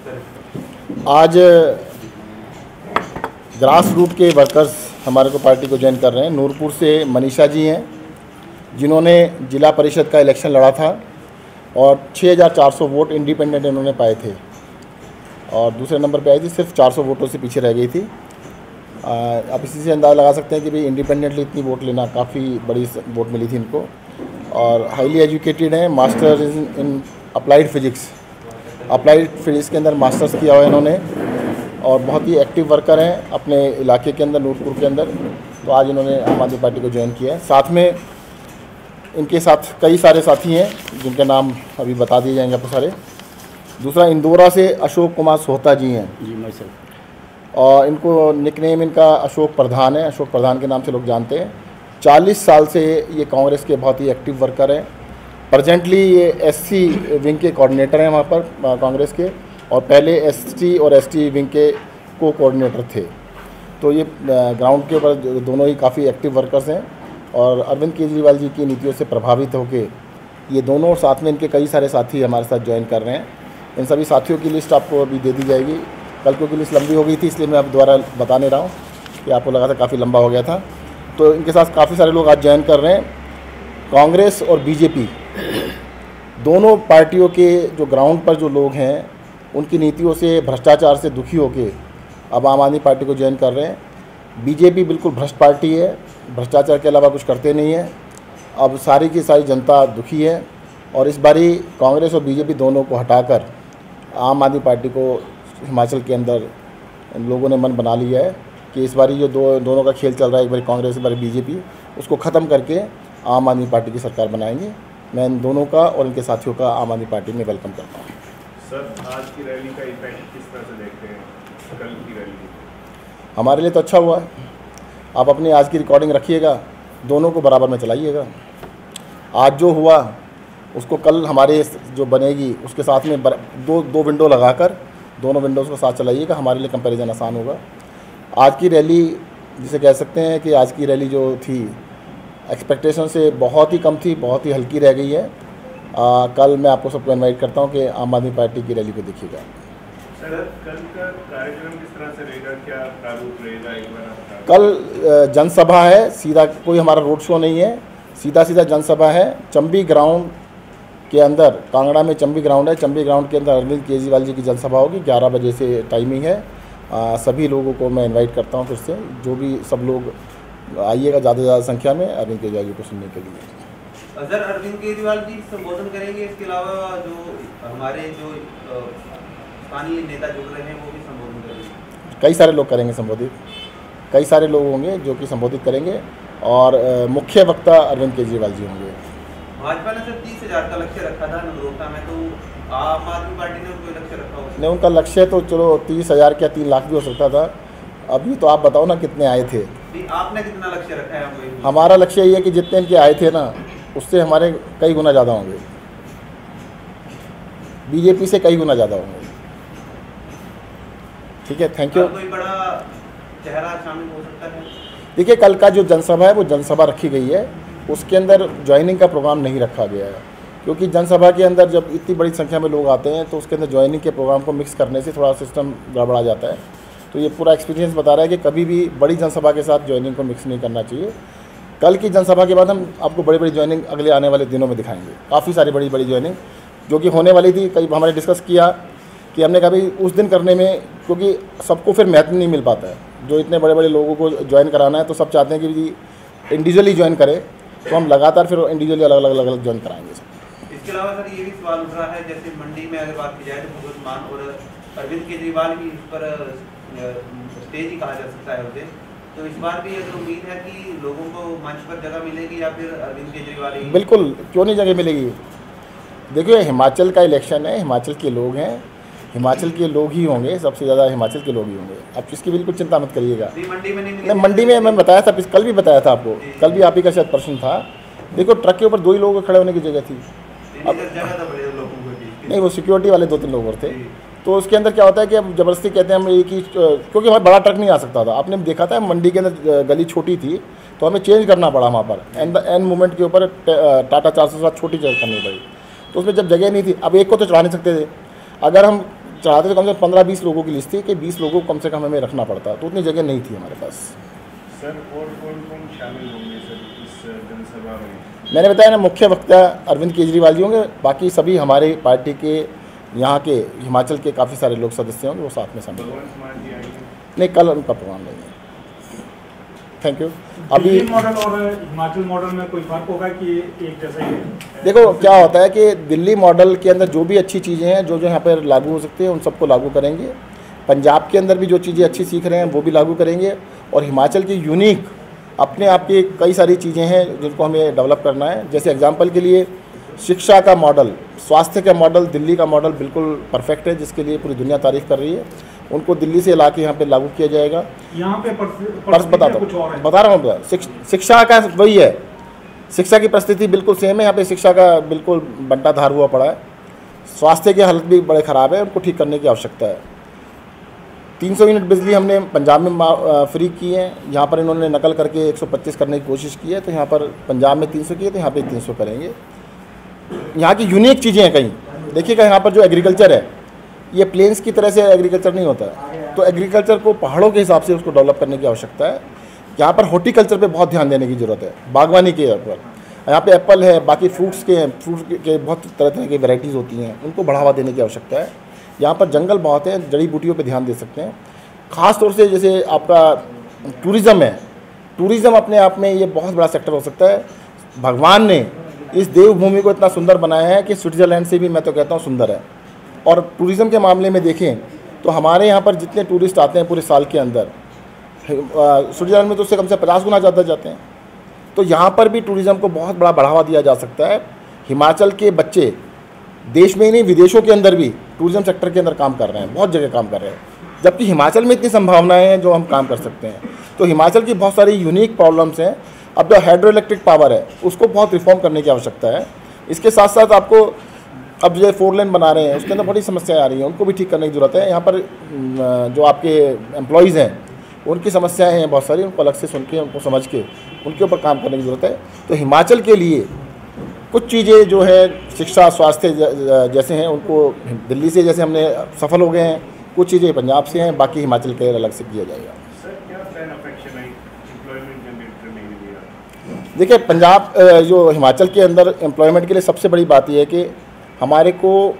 आज grass root के workers हमारे को पार्टी को ज्वाइन कर रहे हैं। नूरपुर से मनीषा जी हैं, जिन्होंने जिला परिषद का इलेक्शन लड़ा था और 6400 वोट इंडिपेंडेंट इन्होंने पाए थे और दूसरे नंबर पे आई थी, सिर्फ 400 वोटों से पीछे रह गई थी। आप इसी से अंदाज़ा लगा सकते हैं कि भाई इंडिपेंडेंटली इतनी वोट लेना, काफ़ी बड़ी वोट मिली थी इनको। और हाईली एजुकेटेड हैं, मास्टर इन अप्लाइड फिजिक्स के अंदर मास्टर्स किया हुआ है इन्होंने और बहुत ही एक्टिव वर्कर हैं अपने इलाके के अंदर, नूरपुर के अंदर। तो आज इन्होंने आम आदमी पार्टी को ज्वाइन किया है। साथ में इनके साथ कई सारे साथी हैं जिनके नाम अभी बता दिए जाएंगे आपको सारे। दूसरा, इंदौरा से अशोक कुमार सोहता जी हैं जी, मैं सर, और इनको निकनेम इनका अशोक प्रधान है, अशोक प्रधान के नाम से लोग जानते हैं। 40 साल से ये कांग्रेस के बहुत ही एक्टिव वर्कर हैं। प्रेजेंटली ये एससी विंग के कोऑर्डिनेटर हैं वहाँ पर कांग्रेस के, और पहले एसटी और एसटी विंग के को कोऑर्डिनेटर थे। तो ये ग्राउंड के ऊपर दोनों ही काफ़ी एक्टिव वर्कर्स हैं और अरविंद केजरीवाल जी की नीतियों से प्रभावित होकर ये दोनों, साथ में इनके कई सारे साथी हमारे साथ ज्वाइन कर रहे हैं। इन सभी साथियों की लिस्ट आपको अभी दे दी जाएगी। कल क्योंकि लिस्ट लंबी हो गई थी, इसलिए मैं अब दोबारा बता नहीं रहा हूँ कि आपको लगा था काफ़ी लंबा हो गया था। तो इनके साथ काफ़ी सारे लोग आज ज्वाइन कर रहे हैं। कांग्रेस और बीजेपी दोनों पार्टियों के जो ग्राउंड पर जो लोग हैं, उनकी नीतियों से, भ्रष्टाचार से दुखी होकर अब आम आदमी पार्टी को ज्वाइन कर रहे हैं। बीजेपी बिल्कुल भ्रष्ट पार्टी है, भ्रष्टाचार के अलावा कुछ करते नहीं है। अब सारी की सारी जनता दुखी है और इस बारी कांग्रेस और बीजेपी दोनों को हटाकर आम आदमी पार्टी को हिमाचल के अंदर लोगों ने मन बना लिया है कि इस बारी जो दोनों का खेल चल रहा है, एक बारी कांग्रेस, एक बारी बीजेपी, उसको ख़त्म करके आम आदमी पार्टी की सरकार बनाएंगे। मैं इन दोनों का और इनके साथियों का आम आदमी पार्टी में वेलकम करता हूँ। सर, आज की रैली का इफेक्ट किस तरह से देखते हैं? कल की रैली हमारे लिए तो अच्छा हुआ है। आप अपनी आज की रिकॉर्डिंग रखिएगा, दोनों को बराबर में चलाइएगा। आज जो हुआ उसको कल हमारे जो बनेगी उसके साथ में दो विंडो लगाकर दोनों विंडोज़ को साथ चलाइएगा। हमारे लिए कंपैरिजन आसान होगा। आज की रैली, जिसे कह सकते हैं कि आज की रैली जो थी एक्सपेक्टेशन से बहुत ही कम थी, बहुत ही हल्की रह गई है। कल मैं आपको सबको इनवाइट करता हूं कि आम आदमी पार्टी की रैली को देखिएगा। सर, कल का कार्यक्रम किस तरह से रहेगा, क्या प्रारूप रहेगा, एक बार आप बता। कल जनसभा है, सीधा कोई हमारा रोड शो नहीं है, सीधा जनसभा है। चंबी ग्राउंड के अंदर, कांगड़ा में चंबी ग्राउंड है, चंबी ग्राउंड के अंदर अरविंद केजरीवाल जी की जनसभा होगी। 11 बजे से टाइमिंग है। सभी लोगों को मैं इनवाइट करता हूं फिर से, जो भी सब लोग आइएगा ज़्यादा से ज़्यादा संख्या में अरविंद केजरीवाल जी को सुनने के लिए। सर, अरविंद केजरीवाल जी संबोधन करेंगे, इसके अलावा जो हमारे जो स्थानीय नेता जुड़ रहे हैं वो भी संबोधन करेंगे? कई सारे लोग करेंगे संबोधित, कई सारे लोग होंगे जो कि संबोधित करेंगे और मुख्य वक्ता अरविंद केजरीवाल जी होंगे। भाजपा ने सर 30,000 का लक्ष्य रखा था नगरोटा में, तो आम आदमी पार्टी ने कोई लक्ष्य रखा हो? नहीं, उनका लक्ष्य तो चलो 30,000 क्या 3 लाख भी हो सकता था। अभी तो आप बताओ ना कितने आए थे। आपने कितना लक्ष्य रखा है? हमारा लक्ष्य ये है कि जितने इनके आए थे ना, उससे हमारे कई गुना ज़्यादा होंगे, बीजेपी से कई गुना ज़्यादा होंगे। ठीक है, थैंक यू। कोई बड़ा चेहरा शामिल हो सकता है? देखिए, कल का जो जनसभा है वो जनसभा रखी गई है, उसके अंदर ज्वाइनिंग का प्रोग्राम नहीं रखा गया है, क्योंकि जनसभा के अंदर जब इतनी बड़ी संख्या में लोग आते हैं तो उसके अंदर ज्वाइनिंग के प्रोग्राम को मिक्स करने से थोड़ा सिस्टम गड़बड़ा जाता है। तो ये पूरा एक्सपीरियंस बता रहा है कि कभी भी बड़ी जनसभा के साथ ज्वाइनिंग को मिक्स नहीं करना चाहिए। कल की जनसभा के बाद हम आपको बड़ी बड़ी ज्वाइनिंग अगले आने वाले दिनों में दिखाएंगे, काफ़ी सारी बड़ी बड़ी ज्वाइनिंग जो कि होने वाली थी। कई हमारे डिस्कस किया कि हमने कहा भाई उस दिन करने में, क्योंकि सबको फिर महत्व नहीं मिल पाता है, जो इतने बड़े बड़े लोगों को ज्वाइन कराना है तो सब चाहते हैं कि इंडिविजुअली ज्वाइन करें, तो हम लगातार फिर इंडिविजुअली अलग अलग ज्वाइन कराएंगे। इसके अलावा सर ये भी सवाल उठ रहा है, जैसे मंडी में अगर बात की जाए तो भगवंत मान और अरविंद केजरीवाल भी इस पर स्टेज ही कहा जा सकता है उसे, तो इस बार भी अगर उम्मीद है कि लोगों को मंच पर जगह मिलेगी या फिर अरविंद केजरीवाल ही? बिल्कुल, क्यों नहीं जगह मिलेगी। देखिए, हिमाचल का इलेक्शन है, हिमाचल के लोग हैं, हिमाचल के लोग ही होंगे, सबसे ज़्यादा हिमाचल के लोग ही होंगे। आप इसकी बिल्कुल चिंता मत करिएगा। मंडी में नहीं, मंडी में मैं बताया था, कल भी बताया था आपको, कल भी आप ही का शायद प्रश्न था। देखो, ट्रक के ऊपर 2 ही लोगों को खड़े होने की जगह थी। अब नहीं, वो सिक्योरिटी वाले 2-3 लोग और थे। तो उसके अंदर क्या होता है कि अब ज़बरदस्ती कहते हैं हम एक ही, क्योंकि हमारा बड़ा ट्रक नहीं आ सकता था। आपने देखा था मंडी के अंदर गली छोटी थी तो हमें चेंज करना पड़ा वहाँ पर, एंड मोमेंट के ऊपर टाटा 407 छोटी जगह करनी पड़ी। तो उसमें जब जगह नहीं थी, अब एक को तो चढ़ा नहीं सकते थे। अगर हम चढ़ाते तो कम से कम 15-20 लोगों की लिस्ट थी कि 20 लोगों को कम से कम हमें रखना पड़ता, तो उतनी जगह नहीं थी हमारे पास। सर और कौन शामिल होंगे सर इस जनसभा में? मैंने बताया ना, मुख्य वक्ता अरविंद केजरीवाल जी होंगे, बाकी सभी हमारे पार्टी के यहाँ के हिमाचल के काफ़ी सारे लोग सदस्य होंगे, वो साथ में शामिल होंगे। भगवंत मान जी आएंगे? नहीं, कल उनका प्रोग्राम नहीं है। Thank you. अभी दिल्ली मॉडल और हिमाचल मॉडल में कोई फर्क होगा कि एक जैसा ही है? देखो क्या होता है कि दिल्ली मॉडल के अंदर जो भी अच्छी चीज़ें हैं, जो जो यहाँ पर लागू हो सकती हैं, उन सबको लागू करेंगे। पंजाब के अंदर भी जो चीज़ें अच्छी सीख रहे हैं वो भी लागू करेंगे, और हिमाचल की यूनिक अपने आप की कई सारी चीज़ें हैं जिनको हमें डेवलप करना है। जैसे एग्जांपल के लिए शिक्षा का मॉडल, स्वास्थ्य का मॉडल, दिल्ली का मॉडल बिल्कुल परफेक्ट है, जिसके लिए पूरी दुनिया तारीफ़ कर रही है। उनको दिल्ली से ला के यहाँ पे लागू किया जाएगा। यहाँ पे बता रहा हूँ, शिक्षा का वही है, शिक्षा की परिस्थिति बिल्कुल सेम है। यहाँ पे शिक्षा का बिल्कुल बंटाधार हुआ पड़ा है। स्वास्थ्य की हालत भी बड़े ख़राब है, उनको ठीक करने की आवश्यकता है। 300 यूनिट बिजली हमने पंजाब में फ्री की है, यहाँ पर इन्होंने नकल करके 125 करने की कोशिश की है, तो यहाँ पर पंजाब में 300 की है, तो यहाँ पे 300 करेंगे। यहाँ की यूनिक चीज़ें हैं कहीं, देखिएगा यहाँ पर जो एग्रीकल्चर है, ये प्लेन्स की तरह से एग्रीकल्चर नहीं होता है, तो एग्रीकल्चर को पहाड़ों के हिसाब से उसको डेवलप करने की आवश्यकता है। यहाँ पर हॉर्टिकल्चर पे बहुत ध्यान देने की ज़रूरत है, बागवानी के ऊपर। यहाँ पे एप्पल है, बाकी फ्रूट्स के बहुत तरह तरह की वैरायटीज़ होती हैं, उनको बढ़ावा देने की आवश्यकता है। यहाँ पर जंगल बहुत हैं, जड़ी बूटियों पे ध्यान दे सकते हैं। ख़ास तौर से जैसे आपका टूरिज़्म है, टूरिज़्म अपने आप में ये बहुत बड़ा सेक्टर हो सकता है। भगवान ने इस देवभूमि को इतना सुंदर बनाया है कि स्विट्ज़रलैंड से भी मैं तो कहता हूँ सुंदर है। और टूरिज़्म के मामले में देखें तो हमारे यहाँ पर जितने टूरिस्ट आते हैं पूरे साल के अंदर, स्विट्ज़रलैंड में तो उससे कम से 50 गुना ज़्यादा जाते हैं। तो यहाँ पर भी टूरिज़्म को बहुत बड़ा बढ़ावा दिया जा सकता है। हिमाचल के बच्चे देश में ही नहीं, विदेशों के अंदर भी टूरिज़्म सेक्टर के अंदर काम कर रहे हैं, बहुत जगह काम कर रहे हैं, जबकि हिमाचल में इतनी संभावनाएं हैं जो हम काम कर सकते हैं। तो हिमाचल की बहुत सारी यूनिक प्रॉब्लम्स हैं। अब जो हाइड्रो इलेक्ट्रिक पावर है उसको बहुत रिफॉर्म करने की आवश्यकता है। इसके साथ साथ आपको अब जो 4 लेन बना रहे हैं उसके अंदर बड़ी समस्याएं आ रही हैं, उनको भी ठीक करने की ज़रूरत है। यहाँ पर जो आपके एम्प्लॉयज़ हैं उनकी समस्याएं हैं बहुत सारी, उनको अलग से सुन के, उनको समझ के उनके ऊपर काम करने की ज़रूरत है। तो हिमाचल के लिए कुछ चीज़ें जो है शिक्षा, स्वास्थ्य जैसे हैं, उनको दिल्ली से जैसे हमने सफल हो गए हैं, कुछ चीज़ें पंजाब से हैं, बाकी हिमाचल के अलग से किया जाएगा। सर क्या प्लान ऑफ एक्शन है एम्प्लॉयमेंट जनरेट करने के लिए? देखिए, पंजाब जो हिमाचल के अंदर एम्प्लॉयमेंट के लिए सबसे बड़ी बात यह है कि हमारे को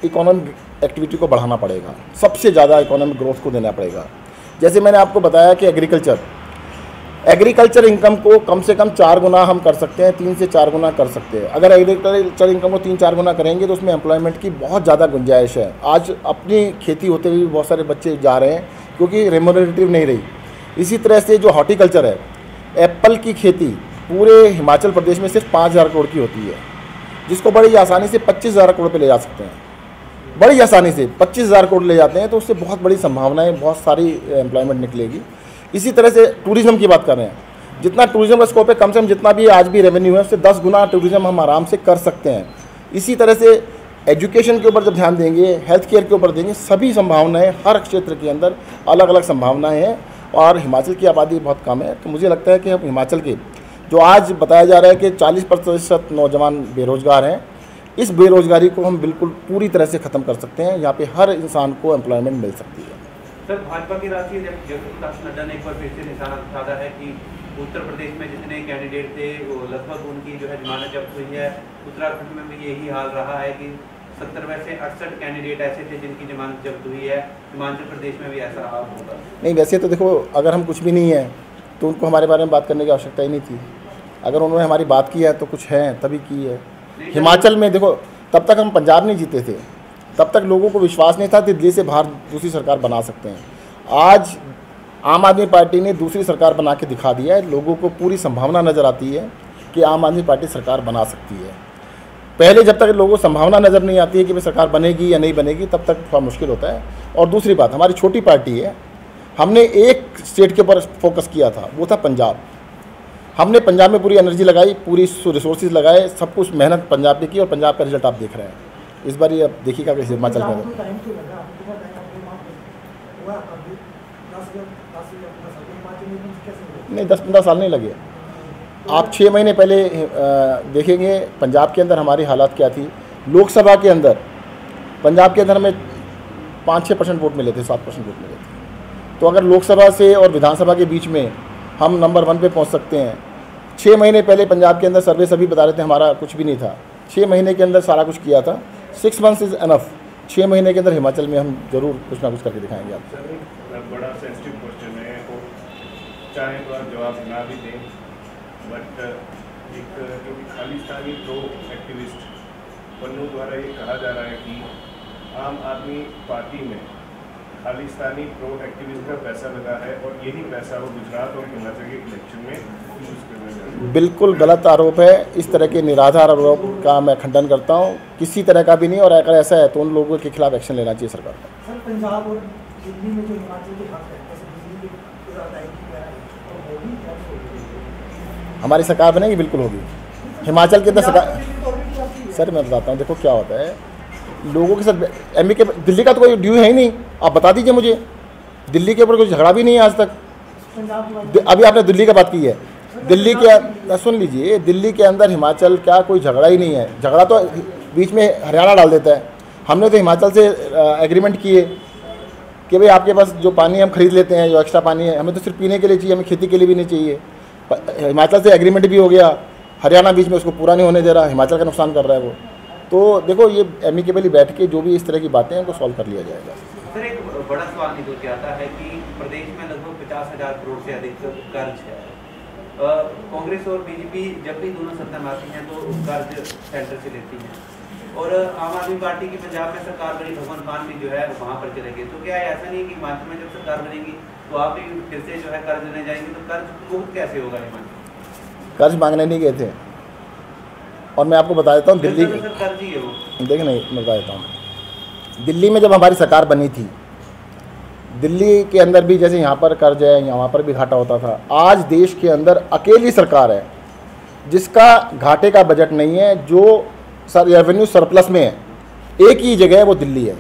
इकोनॉमिक एक्टिविटी को बढ़ाना पड़ेगा, सबसे ज़्यादा इकोनॉमिक ग्रोथ को देना पड़ेगा। जैसे मैंने आपको बताया कि एग्रीकल्चर इनकम को कम से कम 4 गुना हम कर सकते हैं, 3 से 4 गुना कर सकते हैं। अगर एग्रीकल्चर इनकम को 3-4 गुना करेंगे तो उसमें एम्प्लॉयमेंट की बहुत ज़्यादा गुंजाइश है। आज अपनी खेती होते हुए भी बहुत सारे बच्चे जा रहे हैं क्योंकि रेमोनेटिव नहीं रही। इसी तरह से जो हॉर्टिकल्चर है, एप्पल की खेती पूरे हिमाचल प्रदेश में सिर्फ 5,000 करोड़ की होती है, जिसको बड़ी आसानी से 25,000 करोड़ पे ले जा सकते हैं, बड़ी आसानी से 25,000 करोड़ ले जाते हैं। तो उससे बहुत बड़ी संभावनाएं, बहुत सारी एम्प्लॉयमेंट निकलेगी। इसी तरह से टूरिज़्म की बात कर रहे हैं, जितना टूरिज़्म का स्कोप है, कम से कम जितना भी आज भी रेवेन्यू है उससे 10 गुना टूरिज़्म हम आराम से कर सकते हैं। इसी तरह से एजुकेशन के ऊपर जब ध्यान देंगे, हेल्थ केयर के ऊपर देंगे, सभी संभावनाएं हर क्षेत्र के अंदर अलग अलग संभावनाएं हैं। और हिमाचल की आबादी बहुत कम है, तो मुझे लगता है कि हम हिमाचल के जो आज बताया जा रहा है कि 40% नौजवान बेरोज़गार हैं, इस बेरोज़गारी को हम बिल्कुल पूरी तरह से ख़त्म कर सकते हैं। यहाँ पे हर इंसान को एम्प्लॉयमेंट मिल सकती है। सर, भाजपा के राष्ट्रीय अध्यक्ष जगत प्रकाश नड्डा ने एक बार फिर से निशाना साधा है कि उत्तर प्रदेश में जितने कैंडिडेट थे वो लगभग उनकी जो है जमानत जब्त हुई है। उत्तराखंड में भी यही हाल रहा है कि 70 में से 68 कैंडिडेट ऐसे थे जिनकी जमानत जब्त हुई है। हिमाचल प्रदेश में भी ऐसा हाल होगा? नहीं, वैसे तो देखो, अगर हम कुछ भी नहीं है तो उनको हमारे बारे में बात करने की आवश्यकता ही नहीं थी। अगर उन्होंने हमारी बात की है तो कुछ है तभी की है। हिमाचल में देखो, तब तक हम पंजाब नहीं जीते थे, तब तक लोगों को विश्वास नहीं था कि दिल्ली से बाहर दूसरी सरकार बना सकते हैं। आज आम आदमी पार्टी ने दूसरी सरकार बना के दिखा दिया है। लोगों को पूरी संभावना नज़र आती है कि आम आदमी पार्टी सरकार बना सकती है। पहले जब तक लोगों को संभावना नज़र नहीं आती है कि भाई सरकार बनेगी या नहीं बनेगी, तब तक थोड़ा मुश्किल होता है। और दूसरी बात, हमारी छोटी पार्टी है, हमने एक स्टेट के ऊपर फोकस किया था, वो था पंजाब। हमने पंजाब में पूरी एनर्जी लगाई, पूरी रिसोर्सेज लगाए, सब कुछ मेहनत पंजाब पे की, और पंजाब का रिजल्ट आप देख रहे हैं। इस बार ये अब देखिएगा कैसे हिमाचल में। नहीं, 10-15 साल नहीं लगे। आप 6 महीने पहले देखेंगे पंजाब के अंदर हमारी हालात क्या थी। लोकसभा के अंदर पंजाब के अंदर हमें 5-6% वोट मिले थे, 7% वोट मिले थे। तो अगर लोकसभा से और विधानसभा के बीच में हम नंबर 1 पे पहुंच सकते हैं। 6 महीने पहले पंजाब के अंदर सर्वे सभी बता रहे थे हमारा कुछ भी नहीं था, 6 महीने के अंदर सारा कुछ किया था। 6 मंथ्स इज़ एनफ। 6 महीने के अंदर हिमाचल में हम जरूर कुछ ना कुछ करके दिखाएंगे आपको। सर एक बड़ा सेंसिटिव क्वेश्चन है, वो चाहे तो आप जवाब ना भी दें, बट एक जो खालिस्तानी प्रो एक्टिविस्ट पन्नू द्वारा ये कहा जा रहा है कि आम आदमी पार्टी में खालिस्तानी प्रो एक्टिविस्ट का पैसा लगा है और यही पैसा वो गुजरात और हिमाचल के इलेक्शन में यूज़ करने। बिल्कुल गलत आरोप है। इस तरह के निराधार आरोप का मैं खंडन करता हूँ, किसी तरह का भी नहीं। और अगर ऐसा है तो उन लोगों के खिलाफ एक्शन लेना चाहिए सरकार को। सर पंजाब और दिल्ली में जो हिमाचल के हक है, जैसे बिजली की अदायगी है, तो होगी क्या होगी? हमारी सरकार बनेगी, बिल्कुल होगी। हिमाचल के अंदर सरकार, सर मैं बताता हूँ, देखो क्या होता है लोगों के साथ। एमपी के दिल्ली का तो कोई ड्यू है ही नहीं, आप बता दीजिए मुझे। दिल्ली के ऊपर कोई झगड़ा भी नहीं है आज तक। अभी आपने दिल्ली की बात की है, दिल्ली के सुन लीजिए, दिल्ली के अंदर हिमाचल का कोई झगड़ा ही नहीं है। झगड़ा तो बीच में हरियाणा डाल देता है। हमने तो हिमाचल से एग्रीमेंट किए कि भाई आपके पास जो पानी हम खरीद लेते हैं, जो एक्स्ट्रा पानी है, हमें तो सिर्फ पीने के लिए चाहिए, हमें खेती के लिए भी नहीं चाहिए। हिमाचल से एग्रीमेंट भी हो गया, हरियाणा बीच में उसको पूरा नहीं होने दे रहा, हिमाचल का नुकसान कर रहा है वो। तो देखो ये एमिकेबली बैठ के जो भी इस तरह की बातें हैं उनको सॉल्व कर लिया जाएगा। सर एक बड़ा सवाल निकल के आता है कि प्रदेश में लगभग 50,000 करोड़ से अधिक कर्ज है। कांग्रेस और बीजेपी जब भी दोनों सत्ता में आती हैं तो कर्ज सेंटर से लेती हैं, और आम आदमी पार्टी की पंजाब में सरकार बनी, भगवंत मान भी जो है वहाँ पर चले गए। तो क्या ऐसा नहीं है कि हिमाचल में जब सरकार बनेगी तो आप भी फिर से जो है कर्ज लेने जाएंगे, तो कर्ज मुक्त कैसे होगा हिमाचल? कर्ज मांगने नहीं गए थे। और मैं आपको बता देता हूँ दिल्ली, कर्ज ही है वो। देख नहीं मैं बता देता हूँ, दिल्ली में जब हमारी सरकार बनी थी, दिल्ली के अंदर भी जैसे यहाँ पर कर्ज है, यहाँ पर भी घाटा होता था। आज देश के अंदर अकेली सरकार है जिसका घाटे का बजट नहीं है, जो रेवेन्यू सरप्लस में है। एक ही जगह है, वो दिल्ली है।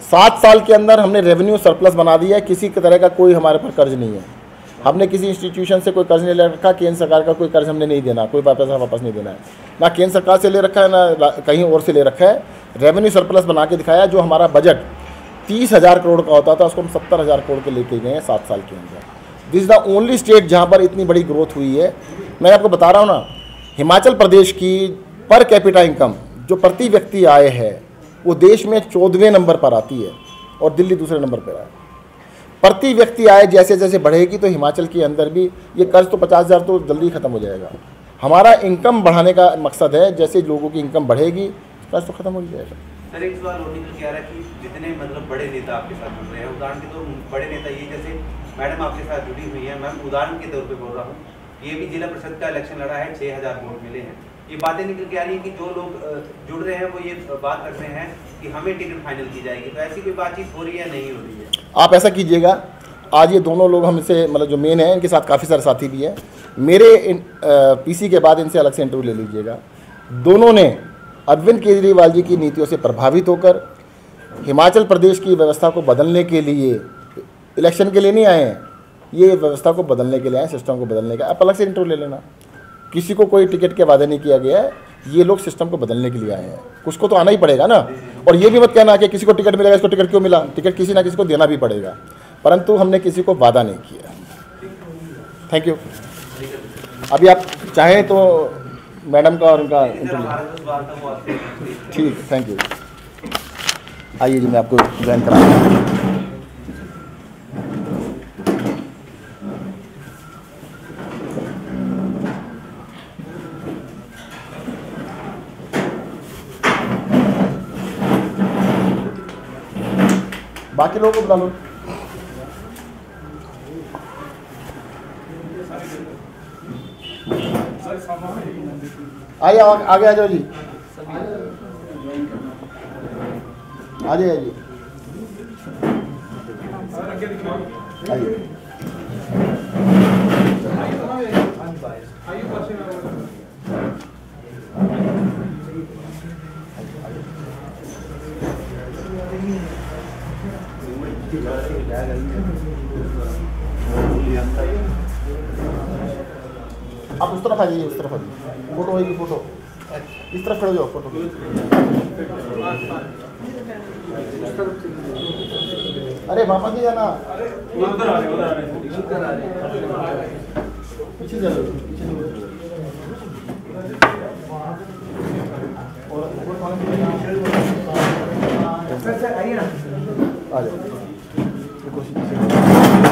7 साल के अंदर हमने रेवेन्यू सरप्लस बना दिया है, किसी तरह का कोई हमारे पर कर्ज नहीं है। हमने किसी इंस्टीट्यूशन से कोई कर्ज नहीं ले रखा, केंद्र सरकार का कोई कर्ज हमने नहीं देना, कोई पैसा वापस नहीं देना है, ना केंद्र सरकार से ले रखा है ना कहीं और से ले रखा है। रेवेन्यू सरप्लस बना के दिखाया। जो हमारा बजट 30,000 करोड़ का होता था उसको हम 70,000 करोड़ के लेके गए हैं 7 साल के अंदर। This is the only state जहाँ पर इतनी बड़ी ग्रोथ हुई है। मैं आपको बता रहा हूँ ना, हिमाचल प्रदेश की पर कैपिटा इनकम जो प्रति व्यक्ति आय है वो देश में 14वें नंबर पर आती है और दिल्ली दूसरे नंबर पर है। प्रति व्यक्ति आय जैसे जैसे बढ़ेगी तो हिमाचल के अंदर भी ये कर्ज तो 50,000 तो जल्दी ख़त्म हो जाएगा। हमारा इनकम बढ़ाने का मकसद है, जैसे लोगों की इनकम बढ़ेगी कर्ज तो ख़त्म हो जाएगा। सर एक सवाल और निकल के आ रहा है कि जितने मतलब बड़े नेता आपके साथ जुड़ रहे हैं, उदाहरण के तौर बड़े नेता ये जैसे मैडम आपके साथ जुड़ी हुई है, मैम उदाहरण के तौर पे बोल रहा हूँ, ये भी जिला परिषद का इलेक्शन लड़ा है, 6,000 वोट मिले हैं। ये बातें निकल के आ रही है कि जो लोग जुड़ रहे हैं वो ये बात कर रहे हैं कि हमें टिकट फाइनल की जाएगी। तो ऐसी कोई बातचीत हो रही है, नहीं हो रही है? आप ऐसा कीजिएगा, आज ये दोनों लोग हमसे मतलब जो मेन है, इनके साथ काफ़ी सारे साथी भी हैं मेरे, पीसी के बाद इनसे अलग से इंटरव्यू ले लीजिएगा। दोनों ने अरविंद केजरीवाल जी की नीतियों से प्रभावित होकर हिमाचल प्रदेश की व्यवस्था को बदलने के लिए, इलेक्शन के लिए नहीं आए हैं, ये व्यवस्था को बदलने के लिए आए, सिस्टम को बदलने के। आप अलग से इंटरव्यू ले लेना। किसी को कोई टिकट के वादे नहीं किया गया है, ये लोग सिस्टम को बदलने के लिए आए हैं। कुछ को तो आना ही पड़ेगा ना। और ये भी मत कहना कि किसी को टिकट मिलेगा, इसको टिकट क्यों मिला। टिकट किसी ना किसी को देना भी पड़ेगा, परंतु हमने किसी को वादा नहीं किया। Thank you. अभी आप चाहें तो मैडम का और उनका इंटरव्यू। ठीक, थैंक यू। आइए जी, मैं आपको ज्वाइन कराऊंगा। बाकी लोगों को बुला लो। आइए आगे आ जाओ जी, आ जाइए जी, आइए। आप उस तरफ आ जाइए, इस तरफ आ जाइए, फोटो होगी, फोटो इस तरफ खड़े हो जाओ, फोटो अरे वापस ही जाना, उधर आ रहे पीछे चलो, पीछे चलो। और सर आइए ना। आ जाओ।